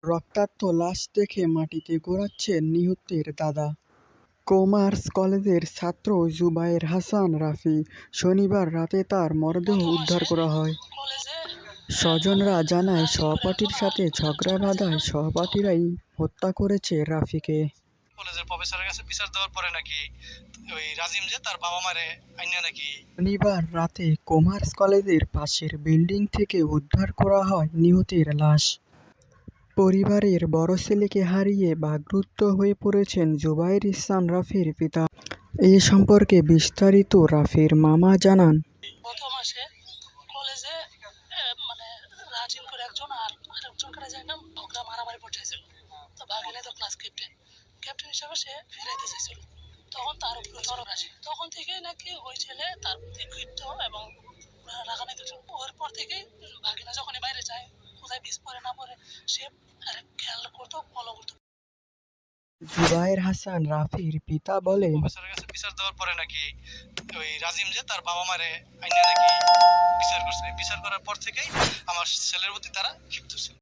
রক্তাক্ত লাশ দেখে মাটিতে গড়াচ্ছেন নিহতের দাদা। কমার্স কলেজের ছাত্র জুবায়ের হাসান রাফি। শনিবার রাতে তার মরদেহ উদ্ধার করা হয়। স্বজনরা জানায়, সহপাঠীর সাথে ঝগড়া বাঁধায় সহপাঠীরাই হত্যা করেছে রাফিকে। কলেজের প্রফেসরের কাছে বিচার দেওয়ার পরে নাকি ওই রাজিম যে তার বাবা মারে আইনা নাকি শনিবার রাতে কমার্স কলেজের পাশের বিল্ডিং থেকে উদ্ধার করা হয় নিহতের লাশ। পরিবারের বড় ছেলেকে হারিয়ে বাকরুদ্ধ হয়ে পড়েছেন জুবায়ের হাসান রাফির পিতা। এ সম্পর্কে বিস্তারিত রাফির মামা জানান। গত মাসে কলেজে মানে রাজিম করে একজন আর আরেকজন করে যায় না ঝগড়া মারামারি পড়েছিল। তো ভাগিনে তো ক্লাস ক্যাপ্টেন হিসাবে সে ফিরাইতে চাইছিল। তখন তার উপরে চরম আসে। তখন থেকে নাকি ওই ছেলে তার প্রতি ক্ষিপ্ত এবং রাগান্বিত ছিল। ওর পর থেকেই ভাগিনা যখনই বাইরে যায়, কোথায় বিষ পরে না পরে সে খেয়াল করতো, ফলো করতো। জুবায়ের হাসান রাফির পিতা বলেন, প্রফেসরের কাছে বিচার দেওয়ার পরে নাকি ওই রাজিম যে তার বাবা মারে আইনা নাকি বিচার করছে। বিচার করার পর থেকেই আমার ছেলের প্রতি তারা ক্ষিপ্ত ছিল।